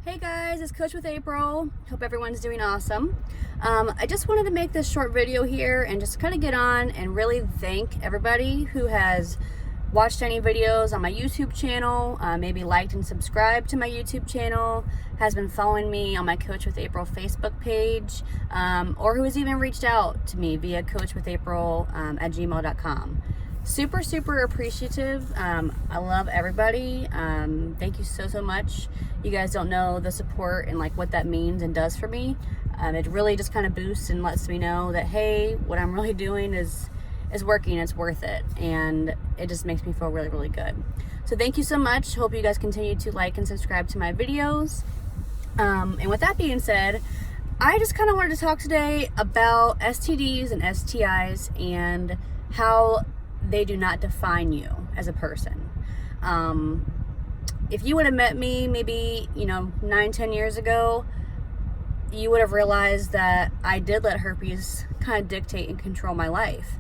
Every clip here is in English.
Hey guys, it's Coach with April. Hope everyone's doing awesome. I just wanted to make this short video here and just kind of get on and really thank everybody who has watched any videos on my YouTube channel, maybe liked and subscribed to my YouTube channel, has been following me on my Coach with April Facebook page, or who has even reached out to me via coachwithapril@gmail.com. Super appreciative. I love everybody. Thank you so much. You guys don't know the support and like what that means and does for me. It really just kind of boosts and lets me know that, hey, what I'm really doing is working, it's worth it, and it just makes me feel really good. So thank you so much. Hope you guys continue to like and subscribe to my videos. And with that being said, I just kind of wanted to talk today about STDs and STIs and how they do not define you as a person. If you would have met me maybe 9-10 years ago, you would have realized that I did let herpes kind of dictate and control my life.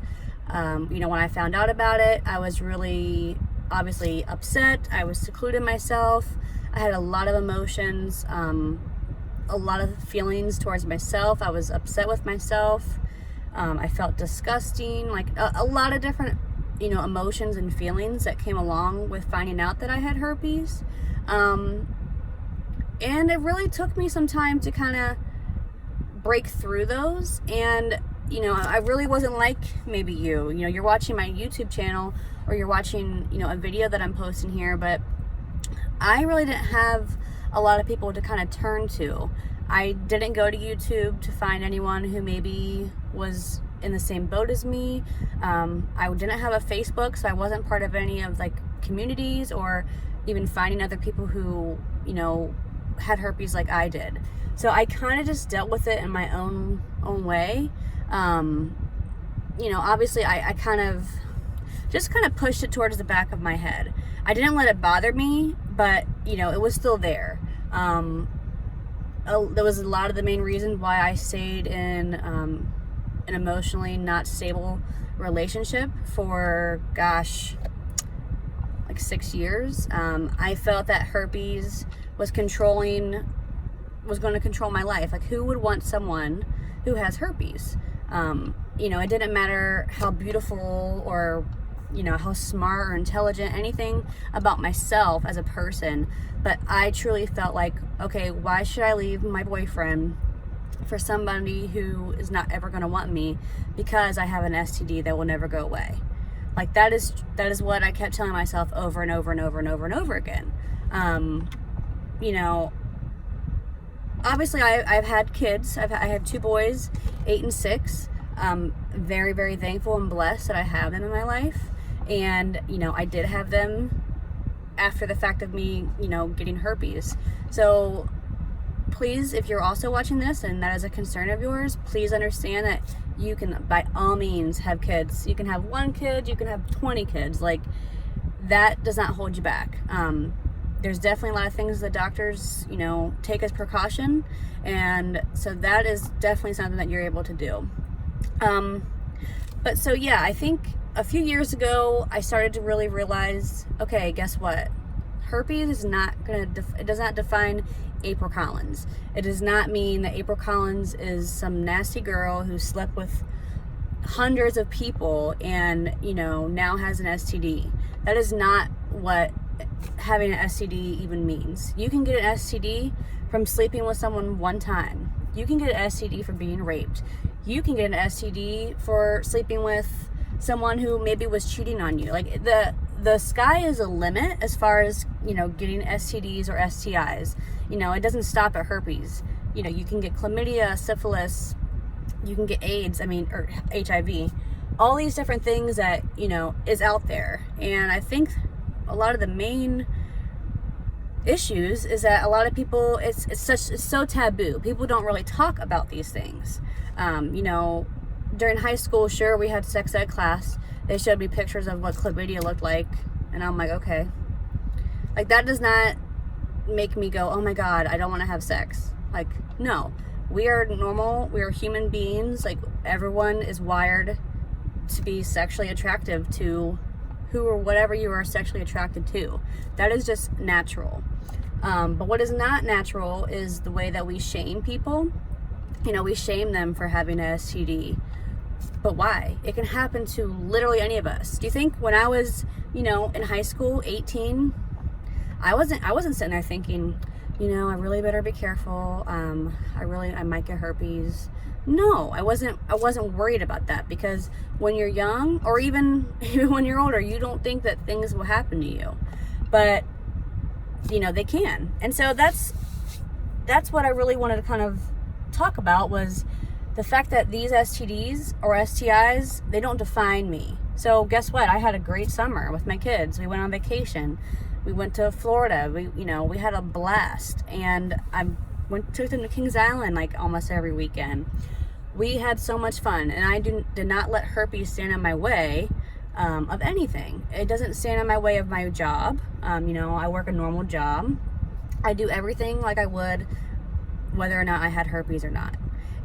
When I found out about it, I was really obviously upset. I was secluded myself. I had a lot of emotions, a lot of feelings towards myself. I was upset with myself. I felt disgusting, like a lot of different emotions and feelings that came along with finding out that I had herpes. And it really took me some time to kind of break through those. And, I really wasn't like maybe you're watching my YouTube channel or you're watching, a video that I'm posting here, but I really didn't have a lot of people to kind of turn to. I didn't go to YouTube to find anyone who maybe was in the same boat as me. I didn't have a Facebook, so I wasn't part of any of like communities or even finding other people who had herpes like I did. So I kind of just dealt with it in my own way. Obviously I kind of pushed it towards the back of my head. I didn't let it bother me, but it was still there. There was a lot of the main reasons why I stayed in an emotionally not stable relationship for like 6 years. I felt that herpes was going to control my life. Like, who would want someone who has herpes? It didn't matter how beautiful or how smart or intelligent, anything about myself as a person, but I truly felt like, okay, why should I leave my boyfriend for somebody who is not ever going to want me because I have an STD that will never go away? Like, that is what I kept telling myself over and over again. Obviously I've had kids. I have 2 boys, 8 and 6. Very thankful and blessed that I have them in my life. And, I did have them after the fact of me, getting herpes. So please, if you're also watching this and that is a concern of yours, please understand that you can, by all means, have kids. You can have 1 kid, you can have 20 kids. Like, that does not hold you back. There's definitely a lot of things that doctors, take as precaution. And so that is definitely something that you're able to do. But so yeah, I think a few years ago, I started to really realize, okay, guess what? Herpes is not it does not define April Collins. It does not mean that April Collins is some nasty girl who slept with hundreds of people and, now has an STD. That is not what having an STD even means. You can get an STD from sleeping with someone one time. You can get an STD from being raped. You can get an STD for sleeping with someone who maybe was cheating on you. Like, the sky is a limit as far as, getting STDs or STIs. It doesn't stop at herpes. You can get chlamydia, syphilis, you can get AIDS, or HIV. All these different things that, is out there. And I think a lot of the main issues is that a lot of people, it's so taboo. People don't really talk about these things. During high school, sure, we had sex ed class. They showed me pictures of what chlamydia looked like, and I'm like, okay. Like, that does not make me go, oh my God, I don't want to have sex. Like, no. We are normal. We are human beings. Like, everyone is wired to be sexually attractive to who or whatever you are sexually attracted to. That is just natural. But what is not natural is the way that we shame people. You know, we shame them for having a STD. But why? It can happen to literally any of us. Do you think when I was, you know, in high school, 18, I wasn't sitting there thinking, you know, I really better be careful. I might get herpes. No, I wasn't worried about that, because when you're young, or even when you're older, you don't think that things will happen to you. But, you know, they can. And so that's what I really wanted to kind of talk about, was the fact that these STDs or STIs, they don't define me. So guess what? I had a great summer with my kids. We went on vacation. We went to Florida. We had a blast. And I took them to Kings Island like almost every weekend. We had so much fun, and I did not let herpes stand in my way of anything. It doesn't stand in my way of my job. You know, I work a normal job. I do everything like I would whether or not I had herpes or not.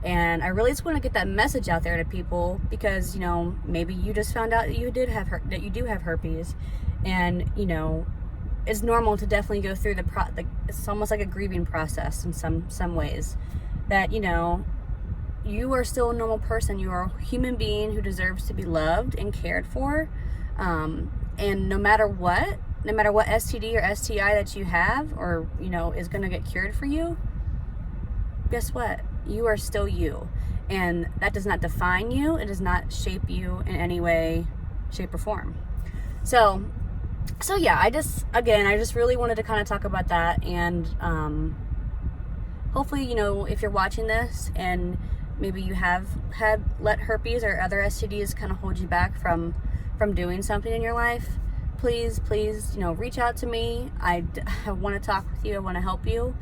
And I really just want to get that message out there to people, because, you know, maybe you just found out that you do have herpes, and, you know, it's normal to definitely go through it's almost like a grieving process in some ways, that, you know, you are still a normal person. You are a human being who deserves to be loved and cared for. And no matter what STD or STI that you have, or, you know, is going to get cured for you, guess what? You are still you. And that does not define you. It does not shape you in any way, shape, or form. So yeah, I just really wanted to kind of talk about that. And hopefully, you know, if you're watching this and maybe you have let herpes or other STDs kind of hold you back from doing something in your life, please, you know, reach out to me. I want to talk with you. I want to help you.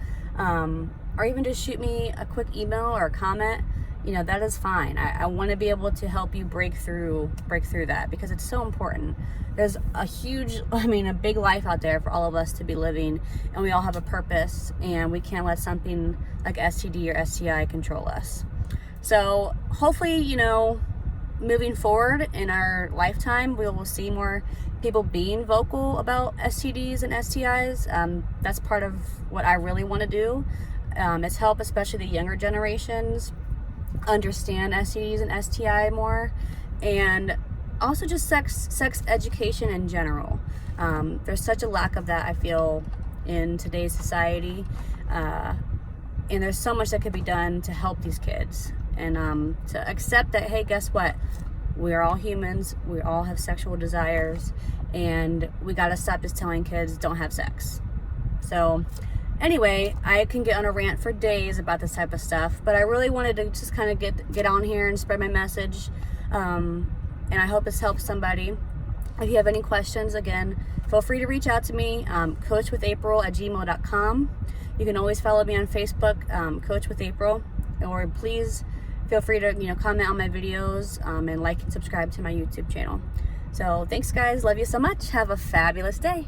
Or even just shoot me a quick email or a comment. You know, that is fine. I want to be able to help you break through that, because it's so important. There's a big life out there for all of us to be living, and we all have a purpose, and we can't let something like STD or STI control us. So hopefully, you know, moving forward in our lifetime, we will see more people being vocal about STDs and STIs. That's part of what I really want to do. Is help especially the younger generations understand STDs and STI more, and also just sex education in general. There's such a lack of that, I feel, in today's society, and there's so much that could be done to help these kids, and to accept that, hey, guess what? We're all humans. We all have sexual desires, and we gotta stop just telling kids don't have sex. So anyway, I can get on a rant for days about this type of stuff, but I really wanted to just kind of get on here and spread my message, and I hope this helps somebody. If you have any questions, again, feel free to reach out to me, coachwithapril@gmail.com. You can always follow me on Facebook, Coach with April, or please feel free to, you know, comment on my videos, and like and subscribe to my YouTube channel. So thanks, guys. Love you so much. Have a fabulous day.